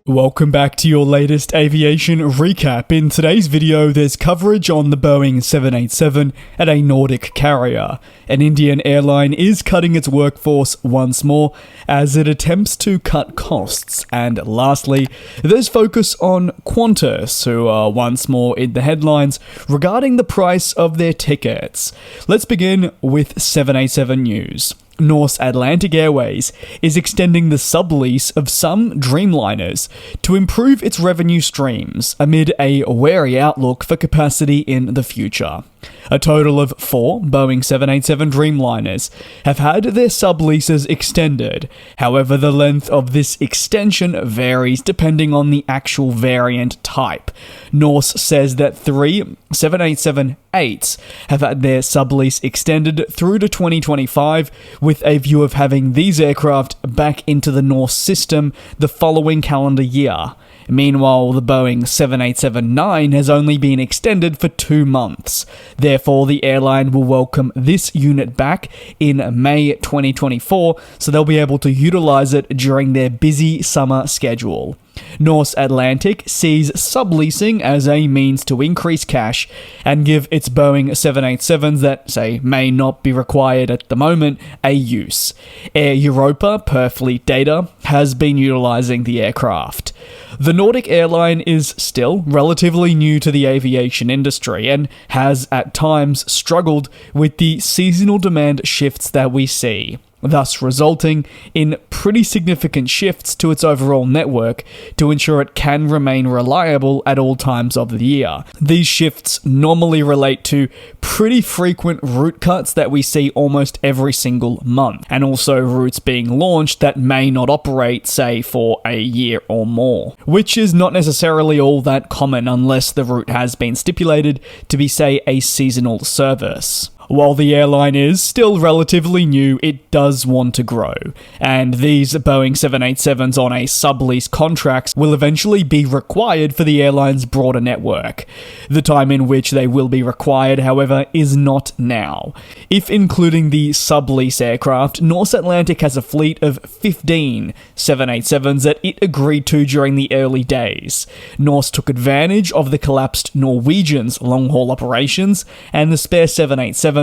Welcome back to your latest aviation recap. In today's video, there's coverage on the Boeing 787 at a Nordic carrier. An Indian airline is cutting its workforce once more as it attempts to cut costs. And lastly, there's focus on Qantas, who are once more in the headlines regarding the price of their tickets. Let's begin with 787 news. Norse Atlantic Airways is extending the sublease of some Dreamliners to improve its revenue streams amid a wary outlook for capacity in the future. A total of 4 Boeing 787 Dreamliners have had their subleases extended. However, the length of this extension varies depending on the actual variant type. Norse says that 3 787-8s have had their sublease extended through to 2025, with a view of having these aircraft back into the Norse system the following calendar year. Meanwhile, the Boeing 787-9 has only been extended for 2 months. Therefore, the airline will welcome this unit back in May 2024, so they'll be able to utilize it during their busy summer schedule. Norse Atlantic sees subleasing as a means to increase cash and give its Boeing 787s that, say, may not be required at the moment, a use. Air Europa, per fleet data, has been utilizing the aircraft. The Nordic airline is still relatively new to the aviation industry and has at times struggled with the seasonal demand shifts that we see, thus resulting in pretty significant shifts to its overall network to ensure it can remain reliable at all times of the year. These shifts normally relate to pretty frequent route cuts that we see almost every single month, and also routes being launched that may not operate, say, for a year or more, which is not necessarily all that common unless the route has been stipulated to be, say, a seasonal service. While the airline is still relatively new, it does want to grow, and these Boeing 787s on a sublease contracts will eventually be required for the airline's broader network. The time in which they will be required, however, is not now. If including the sublease aircraft, Norse Atlantic has a fleet of 15 787s that it agreed to during the early days. Norse took advantage of the collapsed Norwegian's long-haul operations and the spare 787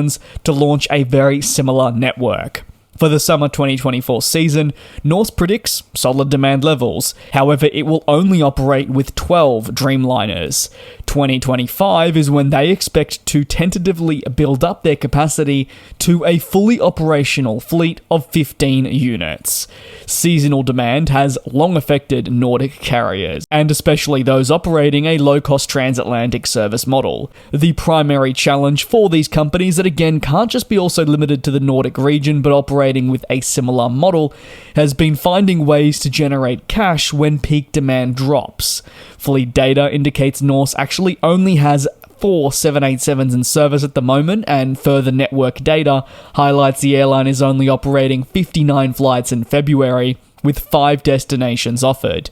to launch a very similar network. For the summer 2024 season, Norse predicts solid demand levels. However, it will only operate with 12 Dreamliners. 2025 is when they expect to tentatively build up their capacity to a fully operational fleet of 15 units. Seasonal demand has long affected Nordic carriers, and especially those operating a low-cost transatlantic service model. The primary challenge for these companies that again can't just be also limited to the Nordic region but operate with a similar model has been finding ways to generate cash when peak demand drops. Fleet data indicates Norse actually only has 4 787s in service at the moment, and further network data highlights the airline is only operating 59 flights in February, with 5 destinations offered.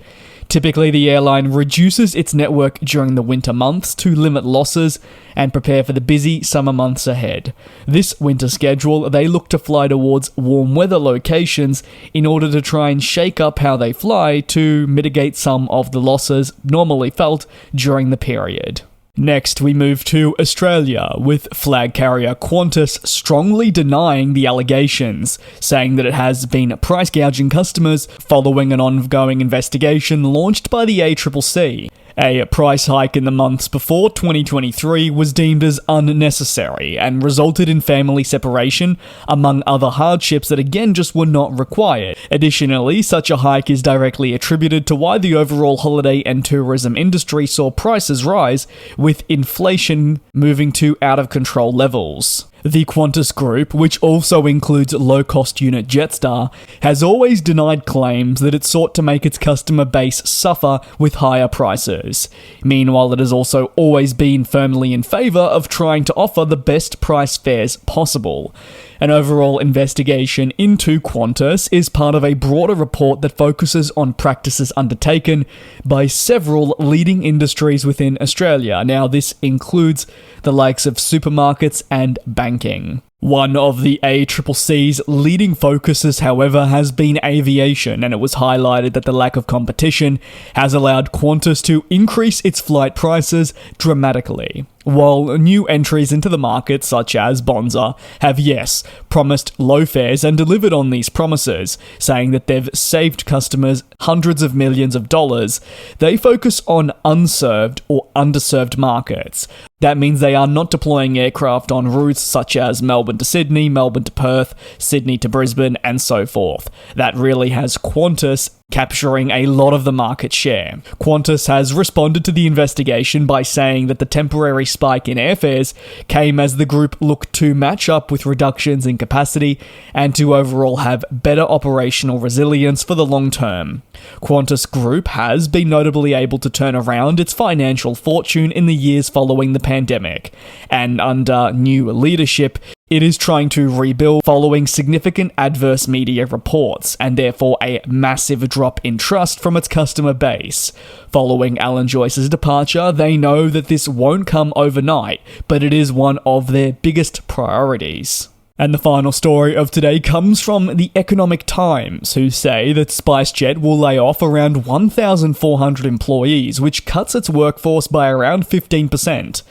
Typically, the airline reduces its network during the winter months to limit losses and prepare for the busy summer months ahead. This winter schedule, they look to fly towards warm weather locations in order to try and shake up how they fly to mitigate some of the losses normally felt during the period. Next, we move to Australia, with flag carrier Qantas strongly denying the allegations, saying that it has been price gouging customers following an ongoing investigation launched by the ACCC. A price hike in the months before 2023 was deemed as unnecessary and resulted in family separation, among other hardships that again just were not required. Additionally, such a hike is directly attributed to why the overall holiday and tourism industry saw prices rise, with inflation moving to out-of-control levels. The Qantas Group, which also includes low-cost unit Jetstar, has always denied claims that it sought to make its customer base suffer with higher prices. Meanwhile, it has also always been firmly in favour of trying to offer the best price fares possible. An overall investigation into Qantas is part of a broader report that focuses on practices undertaken by several leading industries within Australia. Now, this includes the likes of supermarkets and banking. One of the ACCC's leading focuses, however, has been aviation, and it was highlighted that the lack of competition has allowed Qantas to increase its flight prices dramatically. While new entries into the market, such as Bonza, have, yes, promised low fares and delivered on these promises, saying that they've saved customers hundreds of millions of dollars, they focus on unserved or underserved markets. That means they are not deploying aircraft on routes such as Melbourne to Sydney, Melbourne to Perth, Sydney to Brisbane, and so forth. That really has Qantas capturing a lot of the market share. Qantas has responded to the investigation by saying that the temporary spike in airfares came as the group looked to match up with reductions in capacity and to overall have better operational resilience for the long term. Qantas Group has been notably able to turn around its financial fortune in the years following the pandemic, and under new leadership, it is trying to rebuild following significant adverse media reports, and therefore a massive drop in trust from its customer base. Following Alan Joyce's departure, they know that this won't come overnight, but it is one of their biggest priorities. And the final story of today comes from the Economic Times, who say that SpiceJet will lay off around 1,400 employees, which cuts its workforce by around 15%.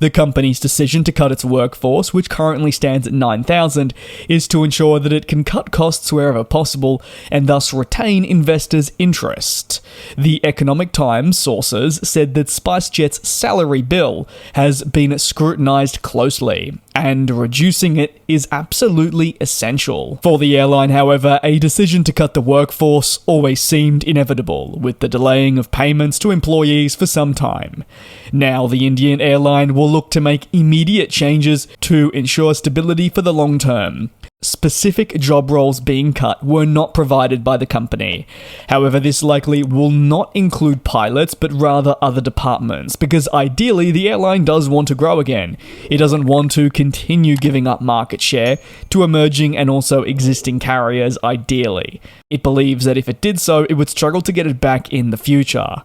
The company's decision to cut its workforce, which currently stands at 9,000, is to ensure that it can cut costs wherever possible and thus retain investors' interest. The Economic Times sources said that SpiceJet's salary bill has been scrutinised closely, and reducing it is absolutely essential. For the airline, however, a decision to cut the workforce always seemed inevitable, with the delaying of payments to employees for some time. Now, the Indian airline will look to make immediate changes to ensure stability for the long term. Specific job roles being cut were not provided by the company. However, this likely will not include pilots, but rather other departments, because ideally the airline does want to grow again. It doesn't want to continue giving up market share to emerging and also existing carriers ideally. It believes that if it did so, it would struggle to get it back in the future.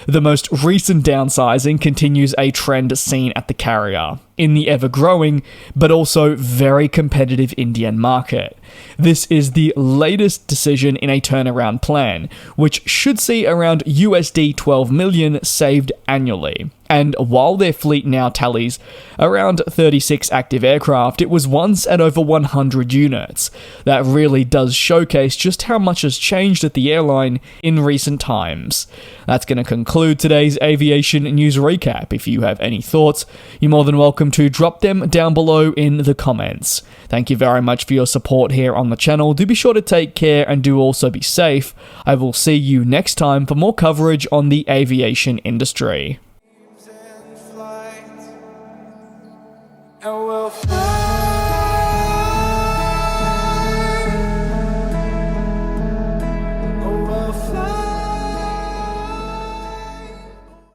The most recent downsizing continues a trend seen at the carrier in the ever-growing, but also very competitive Indian market. This is the latest decision in a turnaround plan, which should see around USD 12 million saved annually. And while their fleet now tallies around 36 active aircraft, it was once at over 100 units. That really does showcase just how much has changed at the airline in recent times. That's going to conclude today's aviation news recap. If you have any thoughts, you're more than welcome to drop them down below in the comments. Thank you very much for your support here on the channel. Do be sure to take care and do also be safe. I will see you next time for more coverage on the aviation industry. And we'll fly.